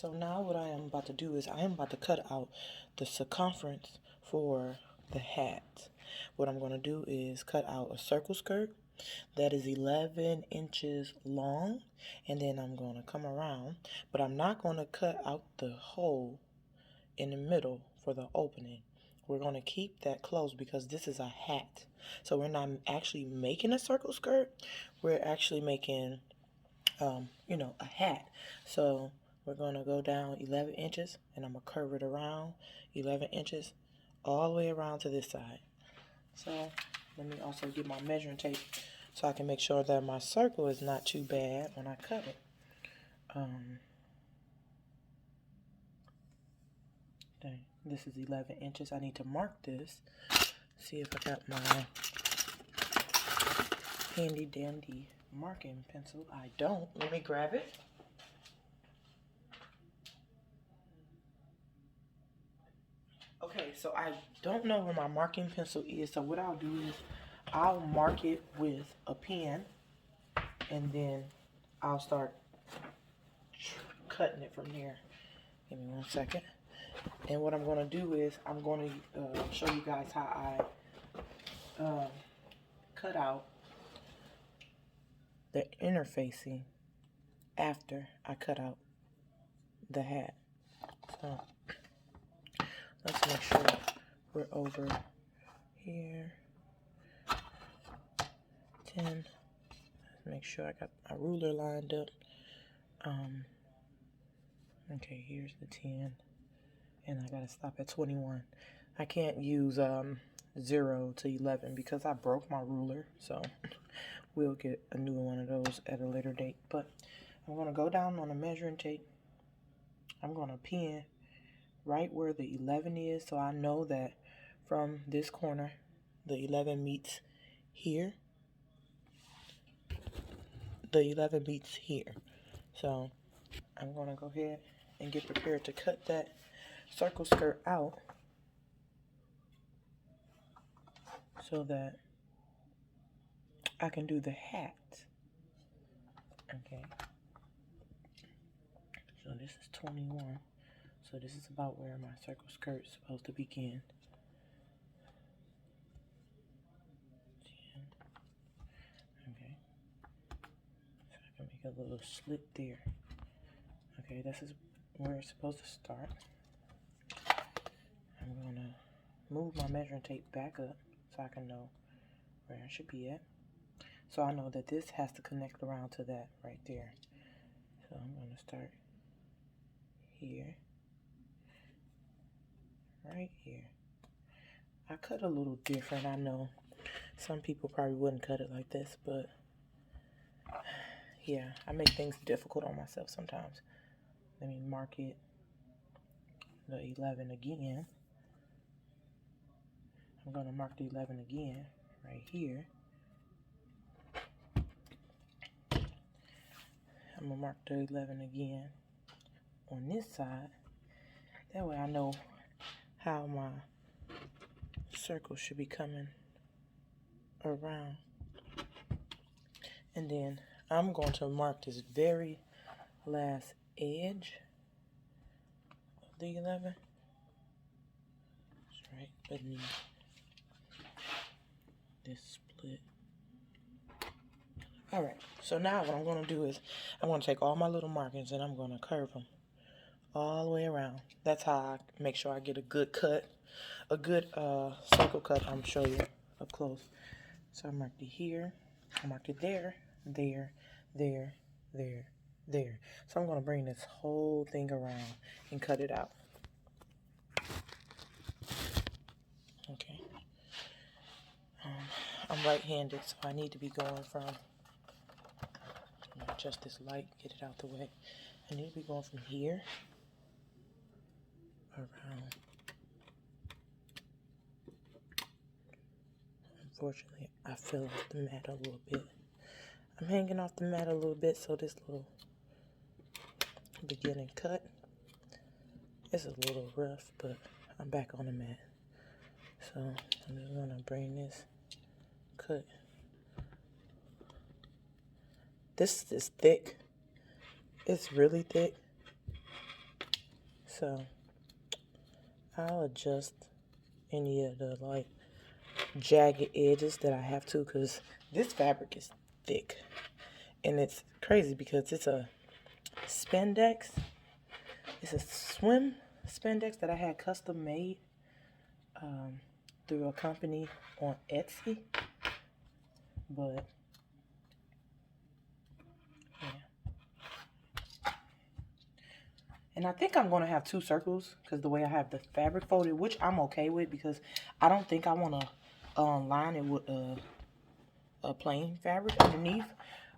So now what I am about to do is I am about to cut out the circumference for the hat. What I'm going to do is cut out a circle skirt that is 11 inches long, and then I'm going to come around, but I'm not going to cut out the hole in the middle for the opening. We're going to keep that closed because this is a hat. So we're not actually making a circle skirt. We're actually making, a hat. So we're going to go down 11 inches, and I'm going to curve it around 11 inches all the way around to this side. So let me also get my measuring tape so I can make sure that my circle is not too bad when I cut it. This is 11 inches. I need to mark this. See if I got my handy dandy marking pencil. I don't. Let me grab it. Okay, so I don't know where my marking pencil is, so what I'll do is I'll mark it with a pen, and then I'll start cutting it from there. Give me 1 second. And what I'm going to do is I'm going to show you guys how I cut out the interfacing after I cut out the hat. So let's make sure we're over here. 10. Let's make sure I got my ruler lined up. Okay, here's the 10. And I gotta stop at 21. I can't use 0 to 11 because I broke my ruler. So we'll get a new one of those at a later date. But I'm gonna go down on a measuring tape. I'm gonna pin right where the 11 is, so I know that from this corner the 11 meets here. The 11 meets here. So I'm gonna go ahead and get prepared to cut that circle skirt out so that I can do the hat. Okay. So this is 21. So this is about where my circle skirt is supposed to begin. 10. Okay. So I can make a little slit there. Okay, this is where it's supposed to start. I'm going to move my measuring tape back up so I can know where I should be at. So I know that this has to connect around to that right there. So I'm going to start here, right here. I cut a little different. I know some people probably wouldn't cut it like this, but yeah, I make things difficult on myself sometimes. Let me mark it, the 11 again. I'm going to mark the 11 again right here. I'm going to mark the 11 again on this side. That way I know how my circle should be coming around. And then I'm going to mark this very last edge of the 11. That's right beneath this split. Alright, so now what I'm going to do is I'm going to take all my little markings and I'm going to curve them all the way around. That's how I make sure I get a good cut, a good circle cut. I'm going to show you up close. So I marked it here, I marked it there, there, there, there, there. So I'm going to bring this whole thing around and cut it out. Okay. I'm right-handed, so I need to be going from, adjust this light, get it out the way. I need to be going from here around. Unfortunately, I fell off the mat a little bit. I'm hanging off the mat a little bit, so this little beginning cut is a little rough, but I'm back on the mat. So I'm just gonna bring this cut. This is thick. It's really thick. So I'll adjust any of the like jagged edges that I have to, because this fabric is thick. And it's crazy because it's a spandex. It's a swim spandex that I had custom made through a company on Etsy. But yeah. And I think I'm going to have 2 circles because the way I have the fabric folded, which I'm okay with, because I don't think I want to line it with a plain fabric underneath.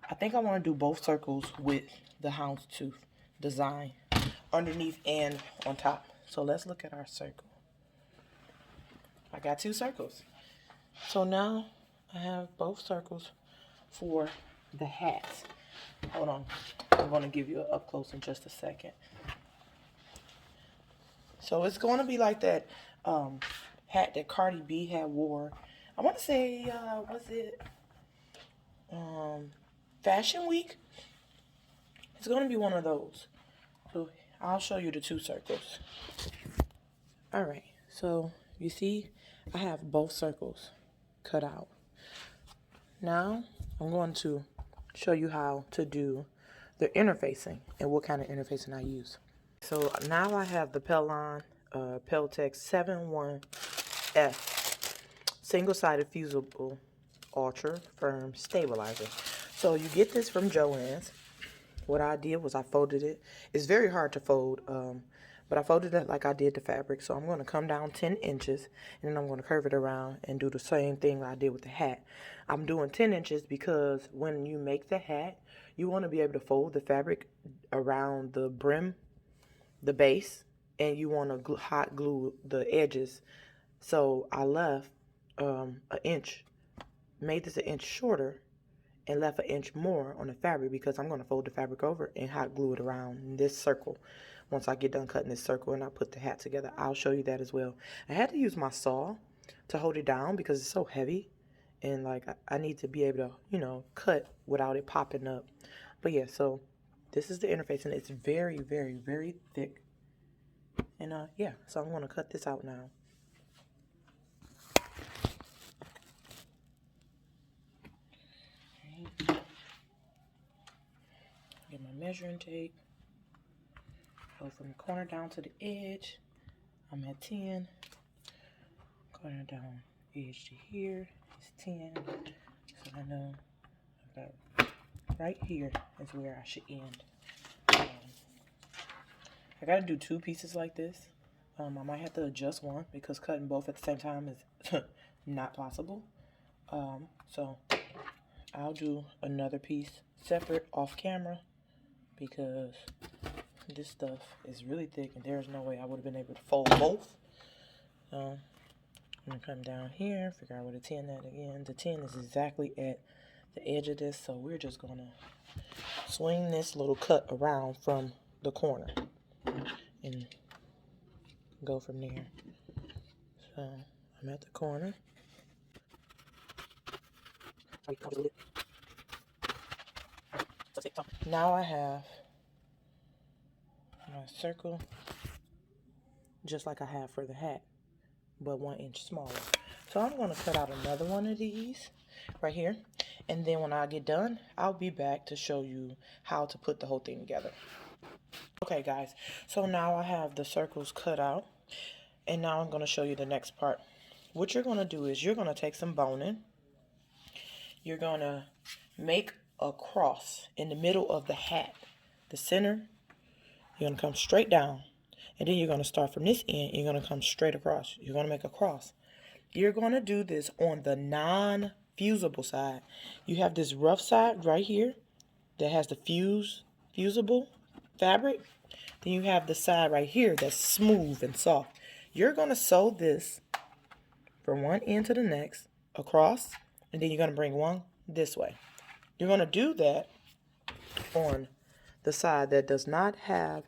I think I want to do both circles with the houndstooth design underneath and on top. So let's look at our circle. I got 2 circles. So now I have both circles for the hats. Hold on. I'm going to give you an up close in just a second. So it's going to be like that hat that Cardi B had wore. I want to say, was it Fashion Week? It's going to be one of those. So I'll show you the 2 circles. Alright, so you see I have both circles cut out. Now I'm going to show you how to do the interfacing and what kind of interfacing I use. So now I have the Pellon Peltex 71F single-sided fusible ultra firm stabilizer. So you get this from Joann's. What I did was I folded it. It's very hard to fold, but I folded it like I did the fabric. So I'm going to come down 10 inches, and then I'm going to curve it around and do the same thing I did with the hat. I'm doing 10 inches because when you make the hat, you want to be able to fold the fabric around the brim, the base, and you want to hot glue the edges. So I left an inch, made this an inch shorter, and left an inch more on the fabric because I'm going to fold the fabric over and hot glue it around this circle. Once I get done cutting this circle and I put the hat together, I'll show you that as well. I had to use my saw to hold it down because it's so heavy, and like I need to be able to, you know, cut without it popping up. But yeah, so this is the interface, and it's very, very, very thick. And yeah, so I'm going to cut this out now. Get my measuring tape. Go from the corner down to the edge. I'm at 10. Corner down, edge to here is 10. So I know about right here is where I should end. I gotta do 2 pieces like this. I might have to adjust one because cutting both at the same time is not possible. So I'll do another piece separate off camera because this stuff is really thick and there's no way I would have been able to fold both. I'm gonna come down here, figure out where the 10 at again. The 10 is exactly at the edge of this, so we're just gonna swing this little cut around from the corner and go from there. So I'm at the corner. Now I have my circle just like I have for the hat, but 1 inch smaller. So I'm going to cut out another one of these right here, and then when I get done, I'll be back to show you how to put the whole thing together. Okay guys, so now I have the circles cut out, and now I'm going to show you the next part. What you're going to do is you're going to take some boning. You're going to make a cross in the middle of the hat, the center. You're going to come straight down, and then you're going to start from this end. You're going to come straight across. You're going to make a cross. You're going to do this on the non-fusible side. You have this rough side right here that has the fusible fabric. Then you have the side right here that's smooth and soft. You're going to sew this from one end to the next across, and then you're going to bring one this way. You're going to do that on the side that does not have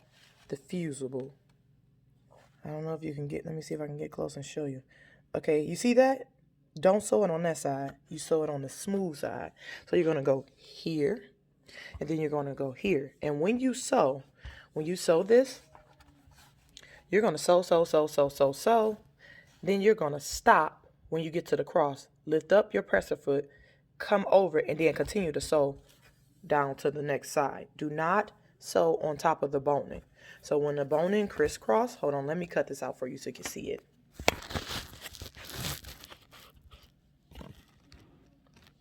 the fusible. I don't know if you can get, let me see if I can get close and show you. Okay, you see that? Don't sew it on that side. You sew it on the smooth side. So you're going to go here, and then you're going to go here. And when you sew this, You're going to sew. Then you're going to stop when you get to the cross. Lift up your presser foot, come over, and then continue to sew down to the next side. Do not sew on top of the boning. So when the boning crisscross, hold on, let me cut this out for you so you can see it.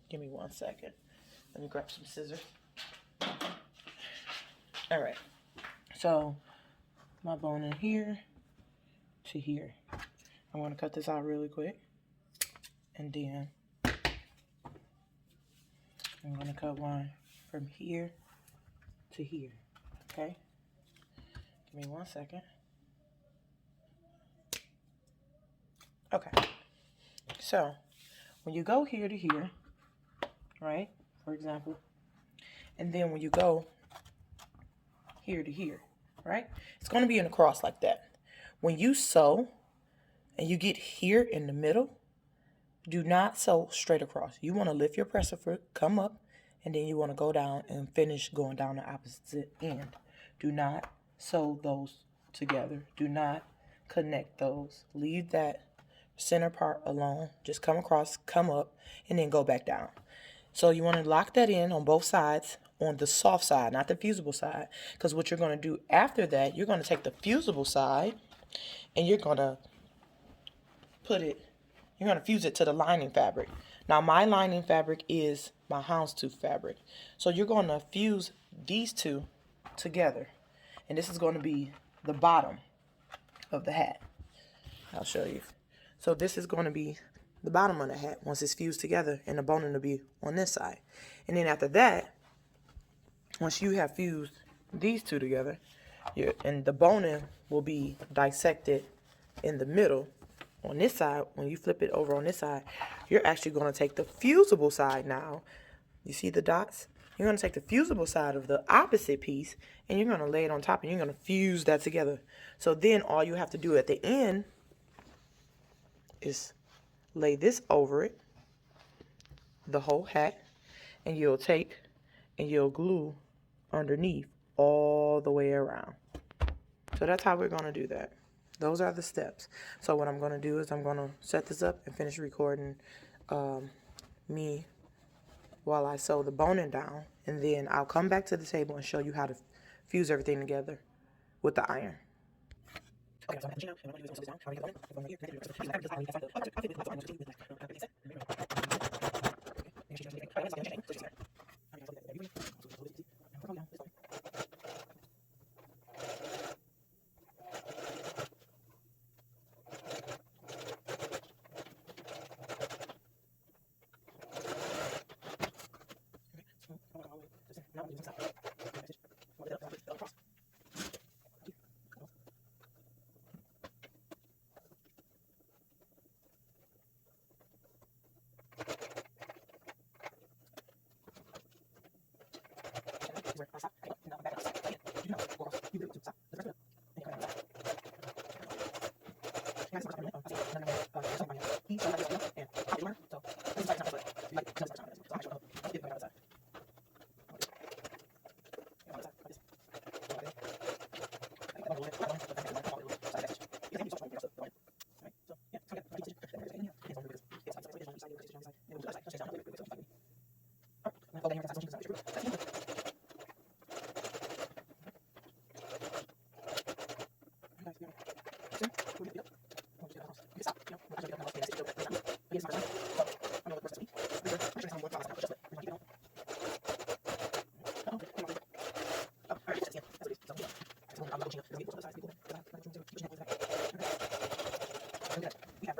Give me 1 second. Let me grab some scissors. All right. So my boning here to here. I'm going to cut this out really quick. And then I'm going to cut one from here to here. Okay? Give me 1 second. Okay. So when you go here to here, right? For example. And then when you go here to here, right? It's going to be in a cross like that. When you sew and you get here in the middle, do not sew straight across. You want to lift your presser foot, come up, and then you want to go down and finish going down the opposite end. Do not sew those together. Do not connect those. Leave that center part alone. Just come across, come up, and then go back down. So you want to lock that in on both sides, on the soft side, not the fusible side. Because what you're going to do after that, you're going to take the fusible side and you're going to fuse it to the lining fabric. Now my lining fabric is my houndstooth fabric. So you're going to fuse these two together. And this is going to be the bottom of the hat. I'll show you. So this is going to be the bottom of the hat once it's fused together, and the boning will be on this side. And then after that, once you have fused these two together, and the boning will be dissected in the middle on this side. When you flip it over on this side, you're actually going to take the fusible side now. You see the dots? You're going to take the fusible side of the opposite piece, and you're going to lay it on top, and you're going to fuse that together. So then all you have to do at the end is lay this over it, the whole hat, and you'll take and you'll glue underneath all the way around. So that's how we're going to do that. Those are the steps. So what I'm going to do is I'm going to set this up and finish recording me while I sew the boning down, and then I'll come back to the table and show you how to fuse everything together with the iron. Okay, so I'm going to do this down. I'm going to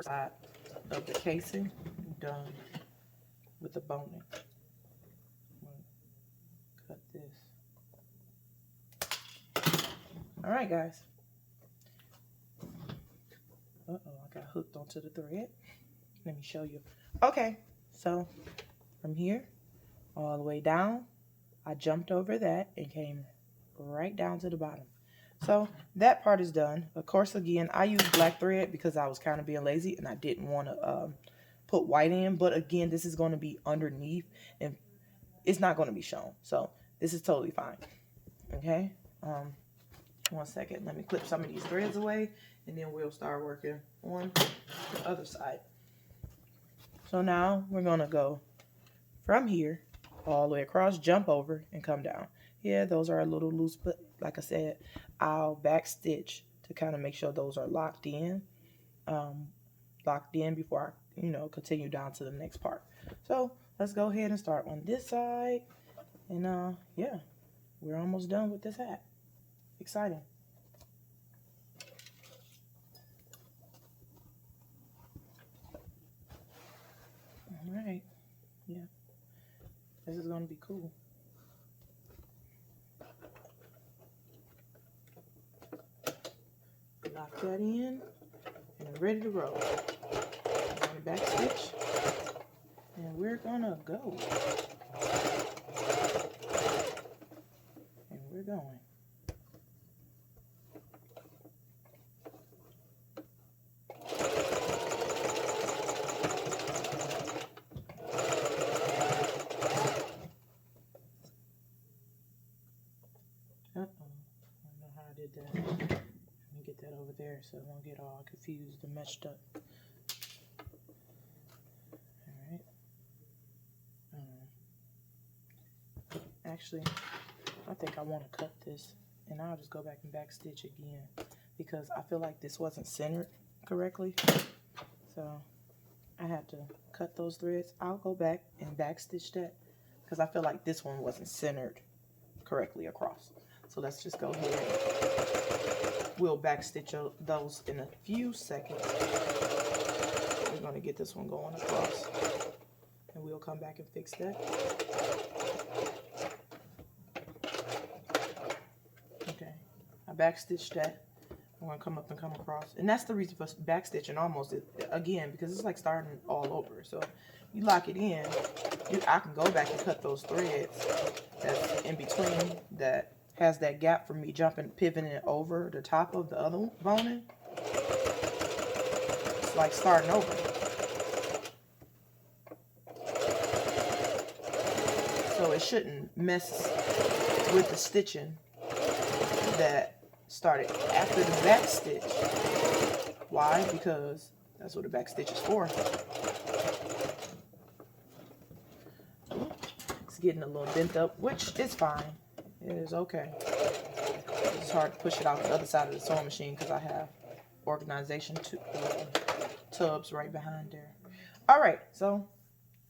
side of the casing done with the boning. Cut this. All right, guys. Uh-oh, I got hooked onto the thread. Let me show you. Okay, so from here all the way down, I jumped over that and came right down to the bottom. So that part is done. Of course, again, I used black thread because I was kind of being lazy and I didn't want to put white in. But again, this is going to be underneath and it's not going to be shown. So this is totally fine. Okay. 1 second. Let me clip some of these threads away, and then we'll start working on the other side. So now we're going to go from here all the way across, jump over, and come down. Yeah, those are a little loose, but like I said, I'll back stitch to kind of make sure those are locked in before I, continue down to the next part. So let's go ahead and start on this side. And yeah, we're almost done with this hat. Exciting. All right. Yeah. This is going to be cool. Lock that in and ready to roll. Back stitch. And we're going to go. And we're going. That. Let me get that over there so it won't get all confused and messed up. Alright. Actually, I think I want to cut this, and I'll just go back and back stitch again because I feel like this wasn't centered correctly. So I have to cut those threads. I'll go back and back stitch that because I feel like this one wasn't centered correctly across. So let's just go ahead. We'll back stitch those in a few seconds. We're going to get this one going across. And we'll come back and fix that. Okay. I back stitched that. I'm going to come up and come across. And that's the reason for back stitching almost again, because it's like starting all over. So you lock it in. I can go back and cut those threads that's in between that has that gap for me pivoting it over the top of the other boning. It's like starting over. So it shouldn't mess with the stitching that started after the back stitch. Why? Because that's what the back stitch is for. It's getting a little bent up, which is fine. It is okay. It's hard to push it out the other side of the sewing machine because I have organization tubs right behind there. All right, so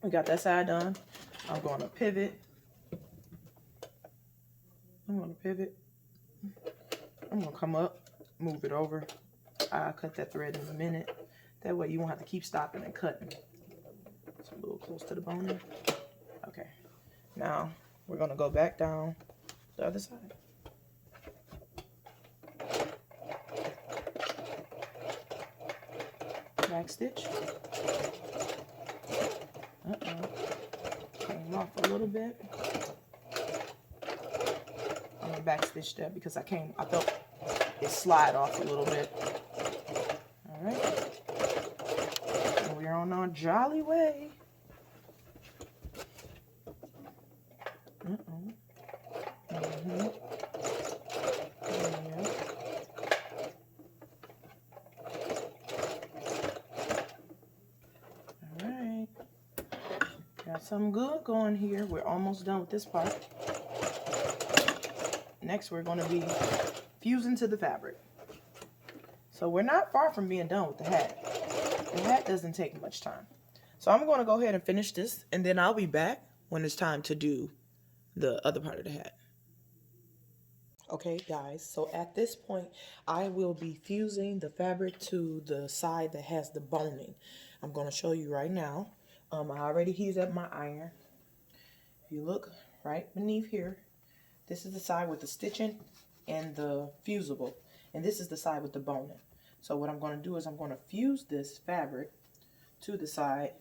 we got that side done. I'm going to pivot. I'm going to come up, move it over. I'll cut that thread in a minute. That way you won't have to keep stopping and cutting. It's a little close to the bone. Okay. Now we're going to go back down the other side. Back stitch. Came off a little bit. I'm gonna back stitch that because I felt it slide off a little bit. All right. And we're on our jolly way. Got some good going here. We're almost done with this part. Next, we're going to be fusing to the fabric. So we're not far from being done with the hat. The hat doesn't take much time. So I'm going to go ahead and finish this, and then I'll be back when it's time to do the other part of the hat. Okay, guys, so at this point, I will be fusing the fabric to the side that has the boning. I'm going to show you right now. I already heated up my iron. If you look right beneath here, this is the side with the stitching and the fusible. And this is the side with the boning. So what I'm going to do is I'm going to fuse this fabric to the side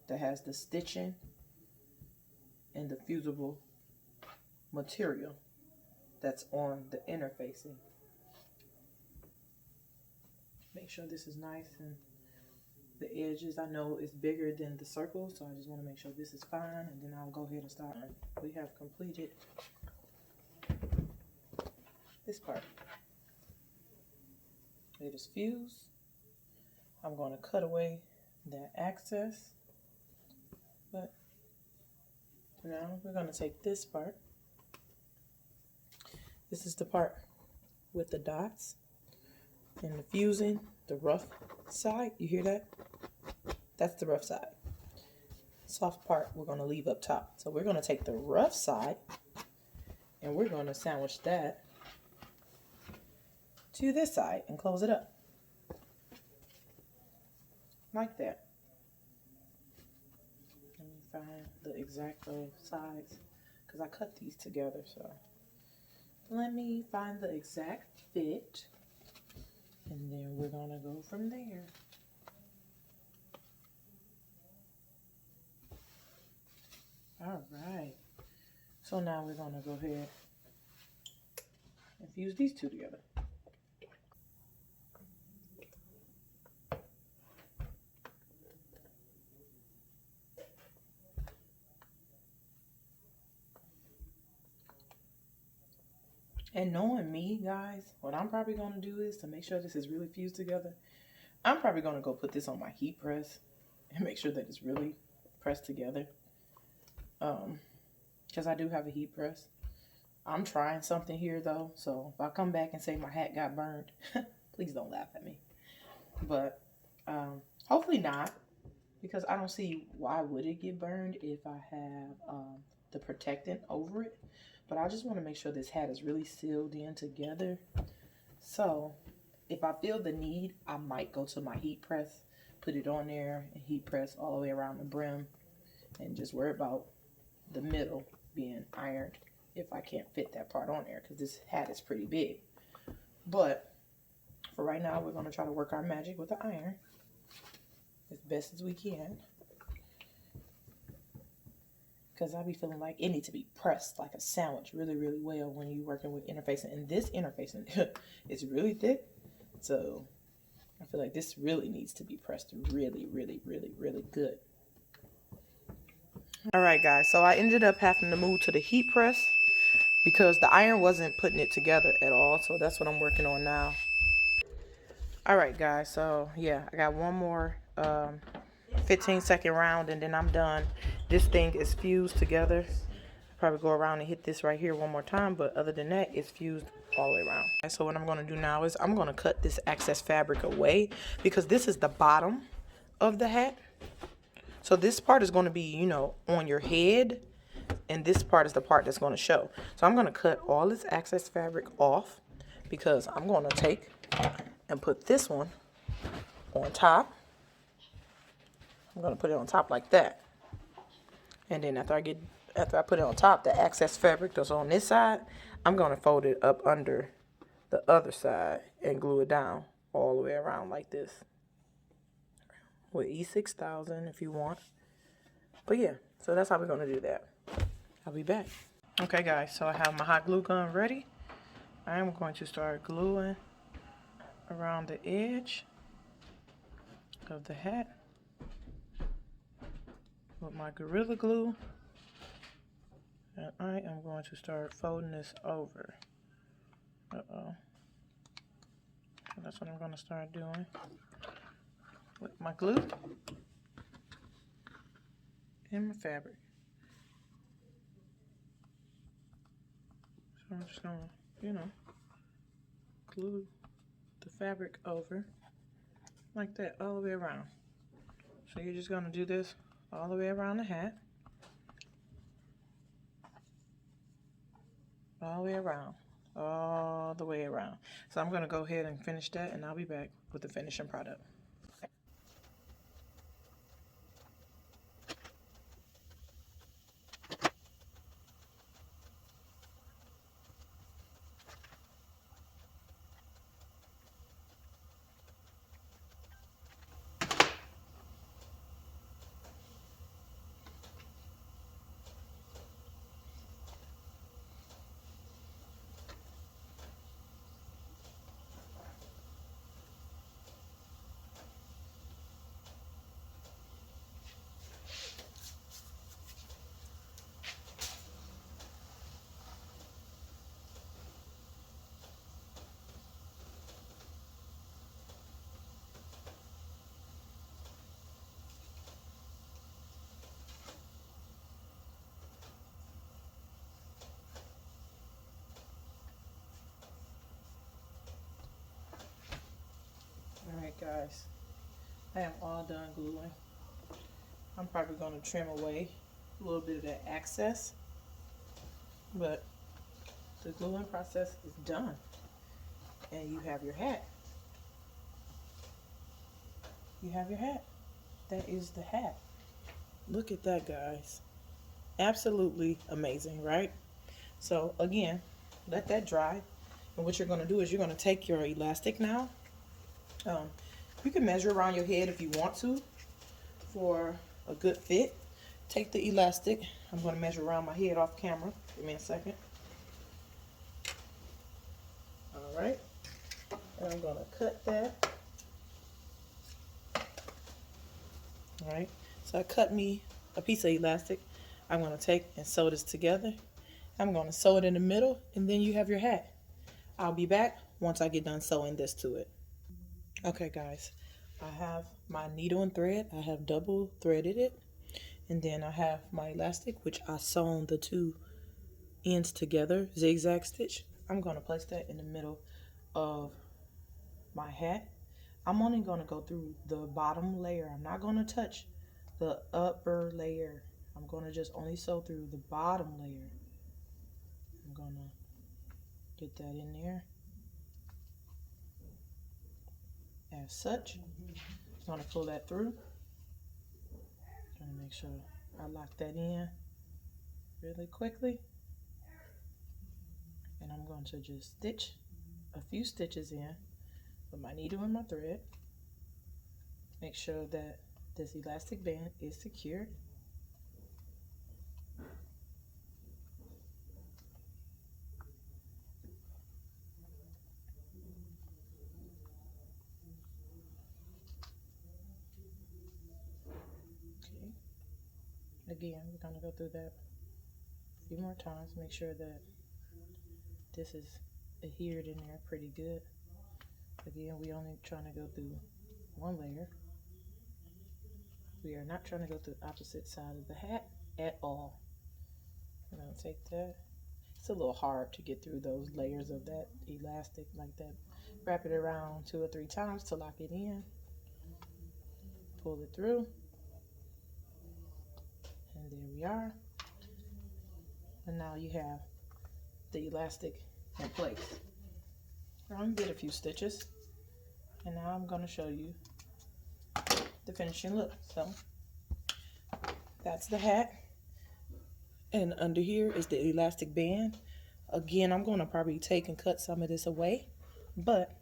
that has the stitching and the fusible material that's on the inner facing. Make sure this is nice and the edges, I know it's bigger than the circle, so I just want to make sure this is fine, and then I'll go ahead and start. We have completed this part. It is fused. I'm going to cut away that excess. But now we're going to take this part. This is the part with the dots and the fusing, the rough side. You hear that? That's the rough side. Soft part we're going to leave up top. So we're going to take the rough side and we're going to sandwich that to this side and close it up. Like that. Let me find the exact size because I cut these together. So let me find the exact fit and then we're going to go from there. All right. So now we're going to go ahead and fuse these two together. And knowing me, guys, what I'm probably going to do is to make sure this is really fused together, I'm probably going to go put this on my heat press and make sure that it's really pressed together. Because I do have a heat press. I'm trying something here, though. So if I come back and say my hat got burned, please don't laugh at me. But hopefully not. Because I don't see why would it get burned if I have the protectant over it. But I just want to make sure this hat is really sealed in together. So if I feel the need, I might go to my heat press, put it on there, and heat press all the way around the brim. And just worry about the middle being ironed if I can't fit that part on there. Because this hat is pretty big. But for right now, we're going to try to work our magic with the iron as best as we can. Because I be feeling like it needs to be pressed like a sandwich really, really well when you're working with interfacing. And this interfacing is really thick. So I feel like this really needs to be pressed really, really, really, really good. Alright guys, so I ended up having to move to the heat press because the iron wasn't putting it together at all. So that's what I'm working on now. Alright guys, so yeah, I got one more 15-second round and then I'm done. This thing is fused together. Probably go around and hit this right here one more time, but other than that, it's fused all the way around. So what I'm going to do now is I'm going to cut this excess fabric away because this is the bottom of the hat. So this part is going to be, you know, on your head, and this part is the part that's going to show. So I'm going to cut all this excess fabric off because I'm going to take and put this one on top. I'm going to put it on top like that. And then after I put it on top, the excess fabric that's on this side, I'm going to fold it up under the other side and glue it down all the way around like this. With E6000 if you want. But yeah, so that's how we're going to do that. I'll be back. Okay guys, so I have my hot glue gun ready. I am going to start gluing around the edge of the hat with my Gorilla Glue. And I am going to start folding this over. So that's what I'm going to start doing with my glue and my fabric. So I'm just going to, you know, glue the fabric over like that all the way around. So you're just going to do this all the way around the hat. All the way around. All the way around. So I'm going to go ahead and finish that and I'll be back with the finishing product. I am all done gluing. I'm probably going to trim away a little bit of that excess, but the gluing process is done, and you have your hat. You have your hat. That is the hat. Look at that, guys. Absolutely amazing, right? So again, let that dry, and what you're going to do is you're going to take your elastic now. You can measure around your head if you want to for a good fit. Take the elastic. I'm going to measure around my head off camera. Give me a second. All right. And I'm going to cut that. All right. So I cut me a piece of elastic. I'm going to take and sew this together. I'm going to sew it in the middle, and then you have your hat. I'll be back once I get done sewing this to it. Okay, guys. I have my needle and thread. I have double threaded it. And then I have my elastic, which I sewn the two ends together, zigzag stitch. I'm going to place that in the middle of my hat. I'm only going to go through the bottom layer. I'm not going to touch the upper layer. I'm going to just only sew through the bottom layer. I'm going to get that in there as such. I'm going to pull that through. Trying to make sure I lock that in really quickly. And I'm going to just stitch a few stitches in with my needle and my thread. Make sure that this elastic band is secured. Okay. Again, we're going to go through that a few more times. Make sure that this is adhered in there pretty good. Again, we only trying to go through one layer. We are not trying to go through the opposite side of the hat at all. I'm going to take that. It's a little hard to get through those layers of that elastic like that. Wrap it around 2 or 3 times to lock it in. Pull it through. And there we are. And now you have the elastic in place. I did a few stitches. And now I'm going to show you the finishing look. So that's the hat. And under here is the elastic band. Again, I'm going to probably take and cut some of this away. But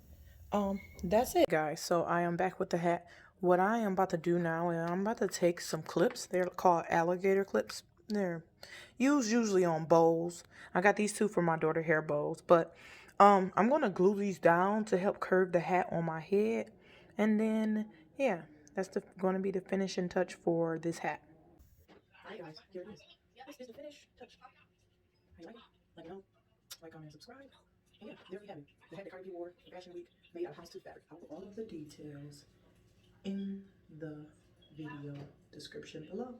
that's it, guys. So I am back with the hat. What I am about to do now is I'm about to take some clips. They're called alligator clips. They're used usually on bows. I got these two for my daughter hair bows. But I'm going to glue these down to help curve the hat on my head. And then, yeah, that's going to be the finishing touch for this hat. Alright, guys, here it is. This is the finish touch. How you like it? Let me know. Like, comment, and subscribe. And yeah, there we have it. The hat that Cardi wore for Fashion Week, made out of houndstooth fabric. I'll put all of the details in the video description below.